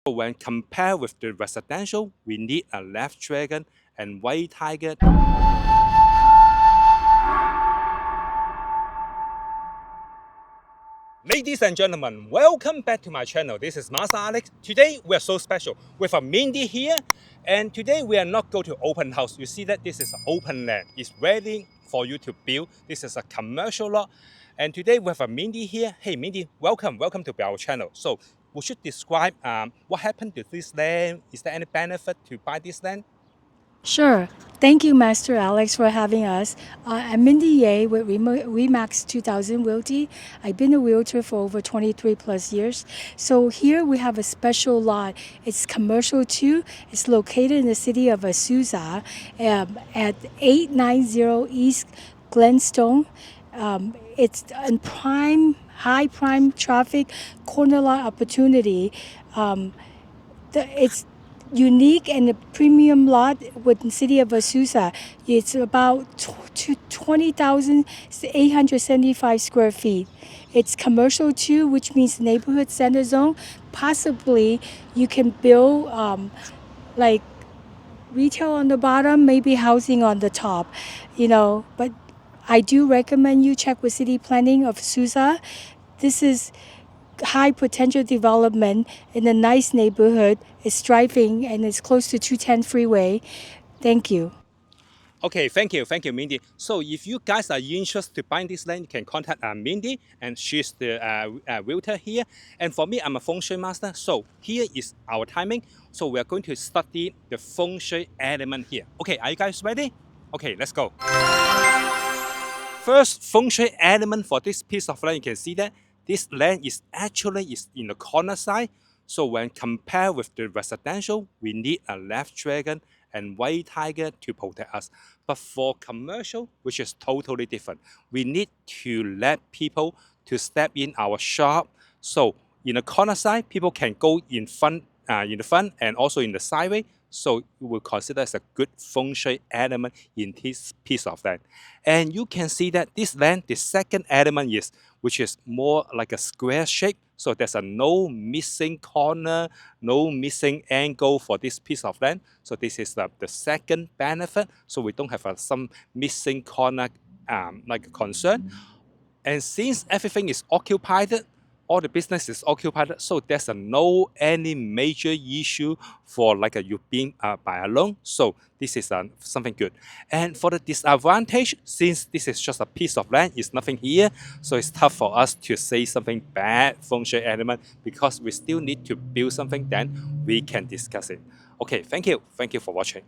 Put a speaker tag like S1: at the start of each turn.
S1: So when compared with the residential, we need a left dragon and white tiger. Ladies and gentlemen, welcome back to my channel. This is Master Alex. Today we are so special with a Mindy here, and today we are not going to open house. You see that this is open land. It's ready for you to build. This is a commercial lot, and today we have a Mindy here. Hey Mindy, welcome to our channel. So would you describe what happened to this land? Is there any benefit to buy this land?
S2: Sure. Thank you, Master Alex, for having us. I'm Mindy Yeh with Remax 2000 Realty. I've been a realtor for over 23 plus years. So here we have a special lot. It's commercial too. It's located in the city of Azusa at 890 East Glenstone. It's in high prime traffic corner lot opportunity. It's unique and a premium lot with the city of Azusa. It's about 20,875 square feet. It's commercial too, which means neighborhood center zone. Possibly you can build like retail on the bottom, maybe housing on the top, but I do recommend you check with city planning of Azusa. This is high potential development in a nice neighborhood. It's thriving and it's close to 210 freeway. Thank you.
S1: Okay, thank you, Mindy. So if you guys are interested to buy this land, you can contact Mindy, and she's the realtor here. And for me, I'm a Feng Shui Master. So here is our timing. So we are going to study the Feng Shui element here. Okay, are you guys ready? Okay, let's go. First Feng Shui element for this piece of land, you can see that this land is in the corner side. So when compared with the residential, we need a left dragon and white tiger to protect us. But for commercial, which is totally different, we need to let people to step in our shop. So in the corner side, people can go in the front and also in the sideway. So we will consider as a good Feng Shui element in this piece of land. And you can see that this land, the second element which is more like a square shape. So there's no missing corner, no missing angle for this piece of land. So this is the second benefit. So we don't have some missing corner like a concern. And since everything is occupied, all the business is occupied, so there's no any major issue for like you being by alone. So this is something good. And for the disadvantage, since this is just a piece of land, it's nothing here, so it's tough for us to say something bad Feng Shui element, because we still need to build something, then we can discuss it. Okay, thank you for watching.